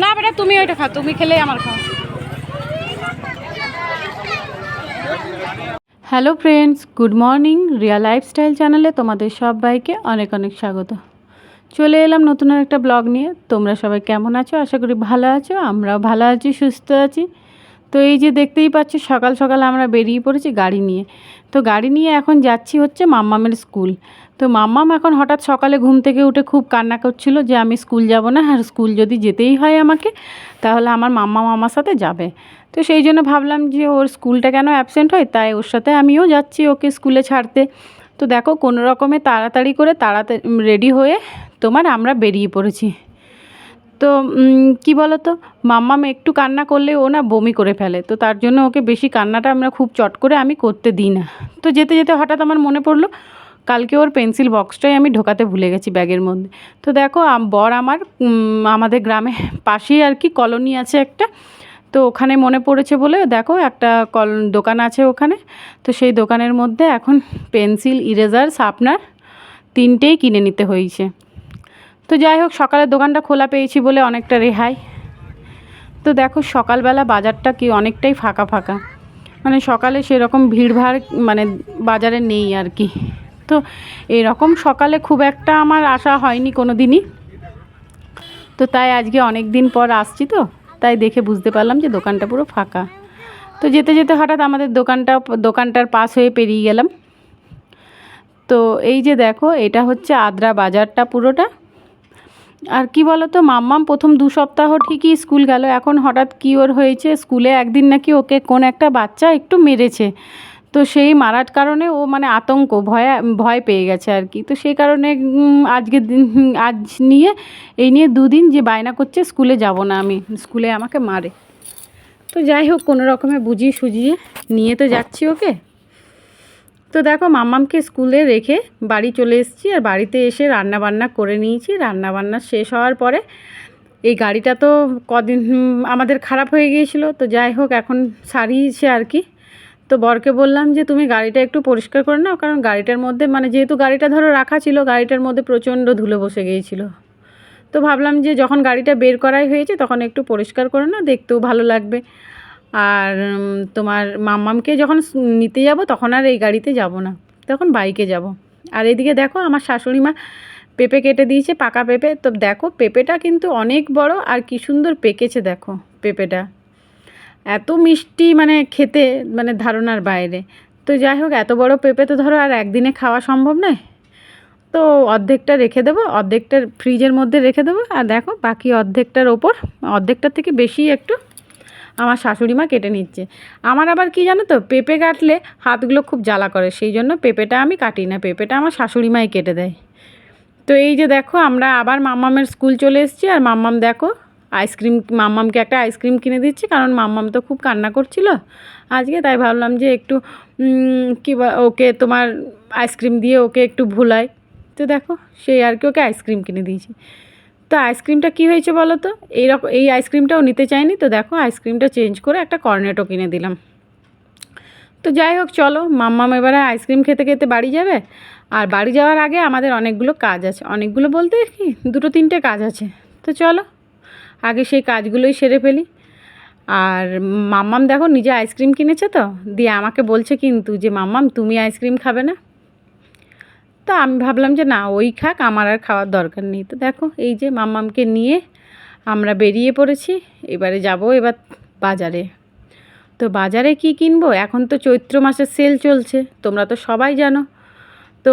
না বেটা তুমি ওইটা খাও, তুমি খেলে আমার খাও। Hello friends, good morning. Riya lifestyle চ্যানেলে তোমাদের সবাইকে অনেক অনেক স্বাগত। চলে এলাম নতুন একটা ব্লগ নিয়ে। তোমরা সবাই কেমন আছো? আশা করি ভালো আছো। আমরাও ভালো আছি, সুস্থ আছি। তো এই যে দেখতেই পাচ্ছ, সকাল সকাল আমরা বেরিয়ে পড়েছি গাড়ি নিয়ে। তো গাড়ি নিয়ে এখন যাচ্ছি হচ্ছে মাম্মামের স্কুল। তো মাম্মাম এখন হঠাৎ সকালে ঘুম থেকে উঠে খুব কান্না করছিল যে আমি স্কুল যাব না, আর স্কুল যদি যেতেই হয় আমাকে তাহলে আমার মাম্মাম আমার সাথে যাবে। তো সেই জন্য ভাবলাম যে ওর স্কুলটা কেন অ্যাবসেন্ট হয়, তাই ওর সাথে আমিও যাচ্ছি ওকে স্কুলে ছাড়তে। তো দেখো কোনো রকমে তাড়াতাড়ি করে রেডি হয়ে আমরা বেরিয়ে পড়েছি। তো কি বলো তো, মাম্মাম একটু কান্না করলে ও না বমি করে ফেলে, তো তার জন্য ওকে বেশি কান্নাটা আমরা খুব চট করে আমি করতে দিই না। তো যেতে যেতে হঠাৎ আমার মনে পড়লো কালকে ওর পেন্সিল বক্সটাই আমি ঢোকাতে ভুলে গেছি ব্যাগের মধ্যে। তো দেখো বর আমাদের গ্রামে পাশেই আর কি কলোনি আছে একটা, তো ওখানে মনে পড়েছে বলে দেখো একটা দোকান আছে ওখানে। তো সেই দোকানের মধ্যে এখন পেন্সিল, ইরেজার, শার্পনার তিনটেই কিনে নিতে হয়েছে। তো যাই হোক, সকালে দোকানটা খোলা পেয়েছি বলে অনেকটা রেহাই। তো দেখো সকালবেলা বাজারটা কি অনেকটাই ফাঁকা ফাঁকা, মানে সকালে সেরকম ভিড়ভাড় মানে বাজারে নেই আর কি। তো এরকম সকালে খুব একটা আমার আসা হয়নি কোনো দিনই। তো তাই আজকে অনেক দিন পর আসছি, তো তাই দেখে বুঝতে পারলাম যে দোকানটা পুরো ফাঁকা। তো যেতে যেতে হঠাৎ আমাদের দোকানটার পাশ হয়ে পেরিয়ে গেলাম। তো এই যে দেখো, এটা হচ্ছে আদ্রা বাজারটা পুরোটা। আর কি বলো তো, মাম্মাম প্রথম 2 সপ্তাহ ঠিকই স্কুল গেল। এখন হঠাৎ কি ওর হয়েছে, স্কুলে একদিন নাকি ওকে কোন একটা বাচ্চা একটু মেরেছে। তো সেই মারার কারণে ও মানে ভয় পেয়ে গেছে আর কি। তো সেই কারণে এই নিয়ে 2 দিন যে বায়না করছে স্কুলে যাব না আমি, স্কুলে আমাকে মারে। তো যাই হোক, কোনো রকমে বুঝিয়ে সুঝিয়ে নিয়ে তো যাচ্ছি ওকে। তো দেখো মাম্মামকে স্কুলে রেখে বাড়ি চলে এসেছি, আর বাড়িতে এসে রান্নাবান্না করে নিয়েছি। রান্নাবান্না শেষ হওয়ার পরে এই গাড়িটা তো কদিন আমাদের খারাপ হয়ে গিয়েছিল, তো যাই হোক এখন সারিয়েছে আর কি। তো বরকে বললাম যে তুমি গাড়িটা একটু পরিষ্কার করে নাও, কারণ গাড়িটার মধ্যে মানে যেহেতু গাড়িটা ধরো রাখা ছিল, গাড়িটার মধ্যে প্রচণ্ড ধুলো বসে গিয়েছিল। তো ভাবলাম যে যখন গাড়িটা বের করাই হয়েছে তখন একটু পরিষ্কার করে নাও, দেখতেও ভালো লাগবে। আর তোমার মাম্মামকে যখন নিতে যাব তখন আর এই গাড়িতে যাব না, তখন বাইকে যাব। আর এদিকে দেখো আমার শাশুড়ি মা পেঁপে কেটে দিয়েছে, পাকা পেঁপে। তো দেখো পেঁপেটা কিন্তু অনেক বড় আর কি সুন্দর পেকেছে দেখো পেঁপেটা, এত মিষ্টি মানে খেতে মানে ধারণার বাইরে। তো যাই হোক, এত বড় পেঁপে তো ধরো আর একদিনে খাওয়া সম্ভব নয়। তো অর্ধেকটা রেখে দেবো, অর্ধেকটা ফ্রিজের মধ্যে রেখে দেবো, আর দেখো বাকি অর্ধেকটার থেকে বেশি একটু আমার শাশুড়ি মা কেটে নিচ্ছে। আমার আবার কি জানো তো, পেঁপে কাটলে হাতগুলো খুব জ্বালা করে, সেই জন্য পেঁপেটা আমি কাটি না, পেঁপেটা আমার শাশুড়ি মাই কেটে দেয়। তো এই যে দেখো আমরা আবার মাম্মামের স্কুল চলে এসেছি, আর মাম্মাম দেখো মাম্মামকে একটা আইসক্রিম কিনে দিচ্ছি, কারণ মাম্মাম তো খুব কান্না করছিল আজকে। তাই ভাবলাম যে একটু ওকে তোমার আইসক্রিম দিয়ে ওকে একটু ভুলাই। তো দেখো সেই আর কি ওকে আইসক্রিম কিনে দিয়েছি। তো আইসক্রিমটা কী হয়েছে বলো তো, এই আইসক্রিমটাও নিতে চাইনি, তো দেখো আইসক্রিমটা চেঞ্জ করে একটা কর্নেটো কিনে দিলাম। তো যাই হোক চলো, মাম্মাম এবারে আইসক্রিম খেতে খেতে বাড়ি যাবে। আর বাড়ি যাওয়ার আগে আমাদের অনেকগুলো কাজ আছে, অনেকগুলো বলতে কি 2-3টে কাজ আছে। তো চলো আগে সেই কাজগুলোই সেরে ফেলি। আর মাম্মাম দেখো নিজে আইসক্রিম কিনেছে, তো দিয়ে আমাকে বলছে কিন্তু যে মাম্মাম তুমি আইসক্রিম খাবে না। তো আমি ভাবলাম যে না, ওই খাক, আমার আর খাওয়ার দরকার নেই। তো দেখো এই যে মাম্মামকে নিয়ে আমরা বেরিয়ে পড়েছি। এবার বাজারে। তো বাজারে কি কিনবো, এখন তো চৈত্র মাসের সেল চলছে, তোমরা তো সবাই জানো। তো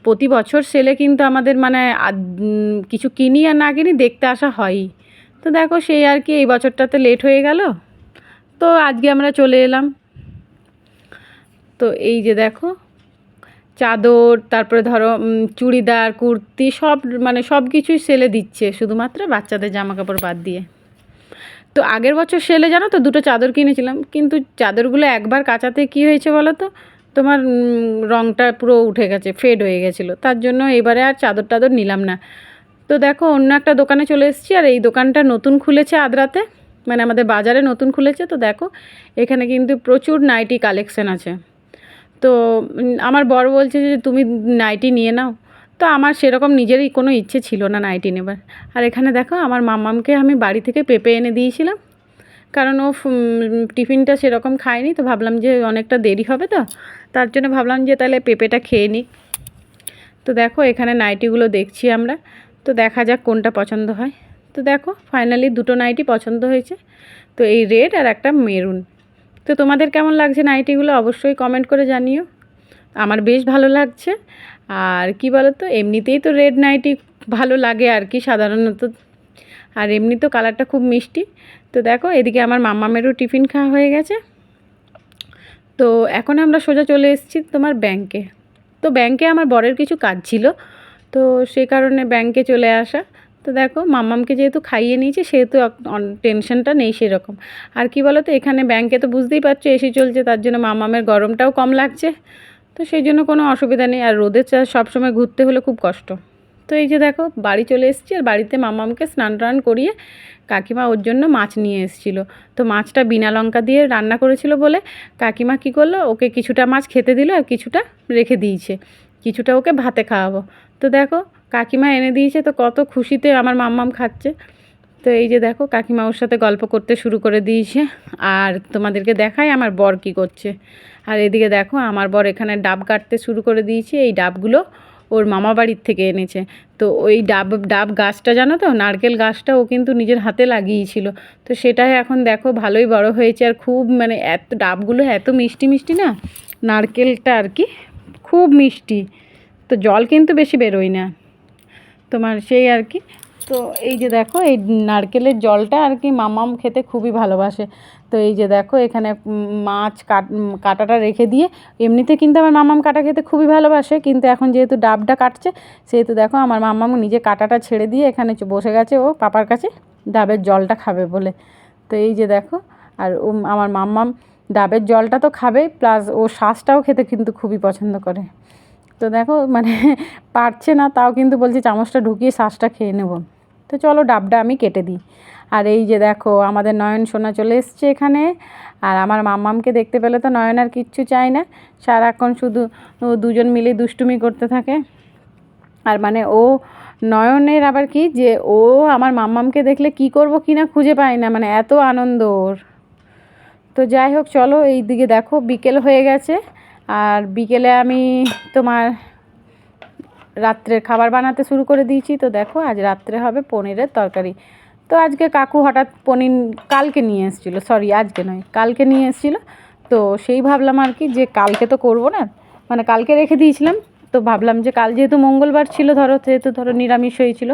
প্রতি বছর সেলে কিন্তু আমাদের মানে কিছু কিনি আর না কিনি দেখতে আসা হয়ই। তো দেখো সেই আর কি, এই বছরটাতে লেট হয়ে গেল, তো আজকে আমরা চলে এলাম। তো এই যে দেখো চাদর, তারপরে ধরো চুড়িদার, কুর্তি সব মানে সব কিছুই সেলে দিচ্ছে, শুধুমাত্র বাচ্চাদের জামাকাপড় বাদ দিয়ে। তো আগের বছর সেলে জানো তো 2টো চাদর কিনেছিলাম, কিন্তু চাদরগুলো একবার কাচাতে কি হয়েছে বলো তো, তোমার রঙটা পুরো উঠে গেছে, ফেড হয়ে গেছিলো, তার জন্য এবারে আর চাদর নিলাম না। তো দেখো অন্য একটা দোকানে চলে এসেছি, আর এই দোকানটা নতুন খুলেছে আদ্রাতে, মানে আমাদের বাজারে নতুন খুলেছে। তো দেখো এখানে কিন্তু প্রচুর নাইটি কালেকশন আছে। তো তো আমার বর বলছে যে তুমি নাইটি নিয়ে নাও। তো আমার সেরকম নিজেরই কোনো ইচ্ছে ছিল না নাইটি নেবার। আর এখানে দেখো আমার মাম্মামকে আমি বাড়ি থেকে পেঁপে এনে দিয়েছিলাম, কারণ ও টিফিনটা সেরকম খায়নি, তো ভাবলাম যে অনেকটা দেরি হবে, তো তার জন্য ভাবলাম যে তাহলে পেঁপেটা খেয়ে নিই। তো দেখো এখানে নাইটিগুলো দেখছি আমরা, তো দেখা যাক কোনটা পছন্দ হয়। তো দেখো ফাইনালি দুটো নাইটি পছন্দ হয়েছে, তো এই রেড আর একটা মেরুন। তো তোমাদের কেমন লাগছে নাইটিগুলো অবশ্যই কমেন্ট করে জানিও। আমার বেশ ভালো লাগছে। আর কি বলো তো, এমনিতেই তো রেড নাইটি ভালো লাগে আর কি সাধারণত, আর এমনি তো কালারটা খুব মিষ্টি। তো দেখো এদিকে আমার মাম্মামেরও টিফিন খাওয়া হয়ে গেছে। তো এখন আমরা সোজা চলে এসেছি তোমার ব্যাংকে। তো ব্যাংকে আমার বরের কিছু কাজ ছিল, তো সেই কারণে ব্যাংকে চলে আসা। তো দেখো মাম্মামকে যেহেতু খাইয়ে নিয়েছে সেহেতু টেনশনটা নেই সেরকম। আর কি বলো তো, এখানে ব্যাংকে তো বুঝতেই পারছো এসি চলছে, তার জন্য মাম্মামের গরমটাও কম লাগছে, তো সেই জন্য কোনো অসুবিধা নেই। আর রোদের সবসময় ঘুরতে হলে খুব কষ্ট। তো এই যে দেখো বাড়ি চলে এসেছি, আর বাড়িতে মাম্মামকে স্নান টান করিয়ে কাকিমা ওর জন্য মাছ নিয়ে এসেছিলো। তো মাছটা বিনা লঙ্কা দিয়ে রান্না করেছিল বলে কাকিমা কী করলো, ওকে কিছুটা মাছ খেতে দিল আর কিছুটা রেখে দিয়েছে, কিছুটা ওকে ভাতে খাওয়াবো। তো দেখো কাকিমা এনে দিয়েছে, তো কত খুশিতে আমার মাম্মাম খাচ্ছে। তো এই যে দেখো কাকিমা ওর সাথে গল্প করতে শুরু করে দিয়েছে। আর তোমাদেরকে দেখাই আমার বর কী করছে। আর এদিকে দেখো আমার বর এখানে ডাব কাটতে শুরু করে দিয়েছে। এই ডাবগুলো ওর মামা বাড়ির থেকে এনেছে। তো ওই ডাব গাছটা জানো তো, নারকেল গাছটা ও কিন্তু নিজের হাতে লাগিয়েছিল। তো সেটাই এখন দেখো ভালোই বড় হয়েছে, আর খুব মানে এত ডাবগুলো এত মিষ্টি মিষ্টি না, নারকেলটা আর কি খুব মিষ্টি। তো জল কিন্তু বেশি বেরোয় না তোমার, সেই আর কি। তো এই যে দেখো এই নারকেলের জলটা আর কি মামাম খেতে খুবই ভালোবাসে। তো এই যে দেখো এখানে মাছ কাটাটা রেখে দিয়ে, এমনিতে কিন্তু আমার মামাম কাটা খেতে খুবই ভালোবাসে, কিন্তু এখন যেহেতু ডাবটা কাটছে সেহেতু দেখো আমার মামাম নিজে কাটাটা ছেড়ে দিয়ে এখানে বসে গেছে ও পাপার কাছে ডাবের জলটা খাবে বলে। তো এই যে দেখো, আর ও আমার মাম্মাম ডাবের জলটা তো খাবেই, প্লাস ও শ্বাসটাও খেতে কিন্তু খুবই পছন্দ করে। তো দেখো মানে পারছে না, তাও কিন্তু বলছে চামচটা ঢুকিয়ে শ্বাসটা খেয়ে নেব। তো চলো ডাবটা আমি কেটে দিই। আর এই যে দেখো আমাদের নয়ন সোনা চলে এসছে এখানে। আর আমার মাম্মামকে দেখতে পেলে তো নয়ন আর কিচ্ছু চায় না, সারাক্ষণ শুধু দুজন মিলে দুষ্টুমি করতে থাকে। আর মানে ও নয়নের আবার কি যে ও আমার মাম্মামকে দেখলে কি করব কি না খুঁজে পায় না, মানে এত আনন্দ ওর। তো যাই হোক চলো, এই দিকে দেখো বিকেল হয়ে গেছে, আর বিকেলে আমি তোমার রাত্রের খাবার বানাতে শুরু করে দিয়েছি। তো দেখো আজ রাত্রে হবে পনিরের তরকারি। তো আজকে কাকু হঠাৎ পনির কালকে নিয়ে এসেছিলো, সরি আজকে নয় কালকে নিয়ে এসেছিলো। তো সেই ভাবলাম আর কি যে কালকে তো করবো না, মানে কালকে রেখে দিয়েছিলাম। তো ভাবলাম যে কাল যেহেতু মঙ্গলবার ছিল, যেহেতু নিরামিষ হয়েছিল,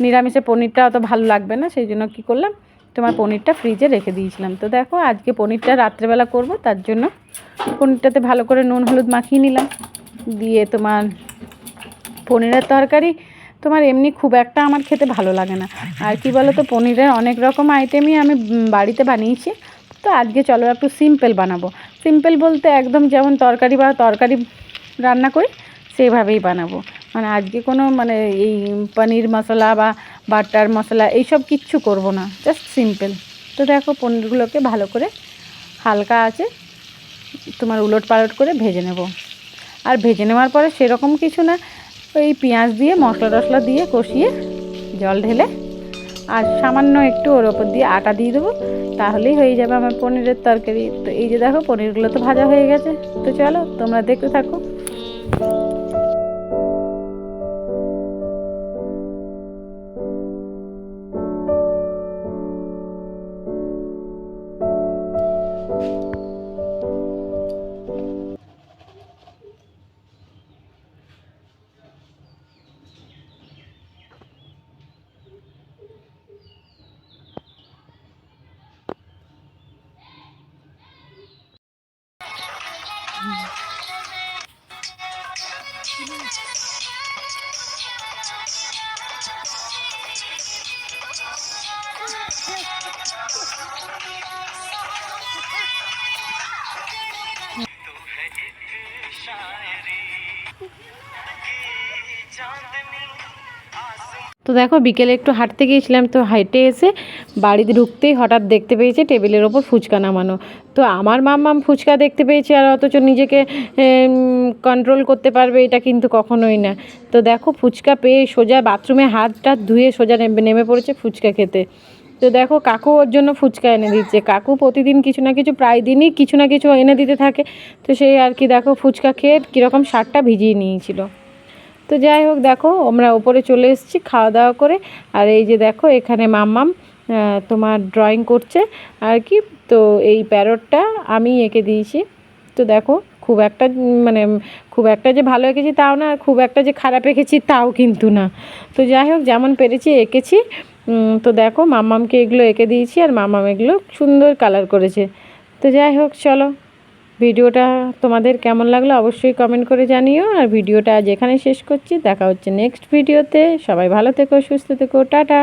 নিরামিষে পনিরটা অত ভালো লাগবে না, সেই জন্য কী করলাম তোমার পনিরটা ফ্রিজে রেখে দিয়েছিলাম। তো দেখো আজকে পনিরটা রাত্রেবেলা করব, তার জন্য পনিরটাতে ভালো করে নুন হলুদ মাখিয়ে নিলাম। দিয়ে তোমার পনিরের তরকারি তোমার এমনি খুব একটা আমার খেতে ভালো লাগে না। আর কি বলো তো, পনিরের অনেক রকম আইটেমই আমি বাড়িতে বানিয়েছি। তো আজকে চলো একটু সিম্পল বানাবো। সিম্পল বলতে একদম যেমন তরকারি রান্না করি সেইভাবেই বানাবো। মানে আজকে কোনো মানে এই পনির মশলা বা বাটার মশলা এইসব কিচ্ছু করব না, জাস্ট সিম্পল। তো দেখো পনিরগুলোকে ভালো করে হালকা আছে তোমার উলট পালট করে ভেজে নেব। আর ভেজে নেওয়ার পরে সেরকম কিছু না, ওই পেঁয়াজ দিয়ে মশলা টশলা দিয়ে কষিয়ে জল ঢেলে আর সামান্য একটু ওর ওপর দিয়ে আটা দিয়ে দেবো, তাহলেই হয়ে যাবে আমার পনিরের তরকারি। তো এই যে দেখো পনিরগুলো তো ভাজা হয়ে গেছে। তো চলো তোমরা দেখতে থাকো। তো দেখো বিকেলে একটু হাঁটতে গিয়েছিলাম, তো হাঁটে এসে বাড়িতে ঢুকতেই হঠাৎ দেখতে পেয়েছে টেবিলের ওপর ফুচকা নামানো। তো আমার মাম্মাম ফুচকা দেখতে পেয়েছে আর অথচ নিজেকে কন্ট্রোল করতে পারবে, এটা কিন্তু কখনোই না। তো দেখো ফুচকা পেয়ে সোজা বাথরুমে হাত টাত ধুয়ে সোজা নেমে পড়েছে ফুচকা খেতে। তো দেখো কাকু ওর জন্য ফুচকা এনে দিচ্ছে। কাকু প্রতিদিন কিছু না কিছু, প্রায় দিনই কিছু না কিছু এনে দিতে থাকে। তো সেই আর কি দেখো ফুচকা খেয়ে কীরকম শার্টটা ভিজিয়ে নিয়েছিল। তো যাই হোক দেখো আমরা ওপরে চলে এসেছি খাওয়া দাওয়া করে। আর এই যে দেখো এখানে মাম্মাম তোমার ড্রয়িং করছে আর কি। তো এই প্যারটটা আমি এঁকে দিয়েছি। তো দেখো খুব একটা মানে খুব একটা যে ভালো এঁকেছি তাও না, আর খুব একটা যে খারাপ এঁকেছি তাও কিন্তু না। তো যাই হোক যেমন পেরেছি এঁকেছি। তো দেখো মাম্মামকে এগুলো এঁকে দিয়েছি আর মাম্মাম এগুলো সুন্দর কালার করেছে। তো যাই হোক চলো, ভিডিওটা তোমাদের কেমন লাগলো অবশ্যই কমেন্ট করে জানিও। আর ভিডিওটা আজ এখানে শেষ করছি, দেখা হচ্ছে নেক্সট ভিডিওতে। সবাই ভালো থেকো, সুস্থ থেকো, টাটা।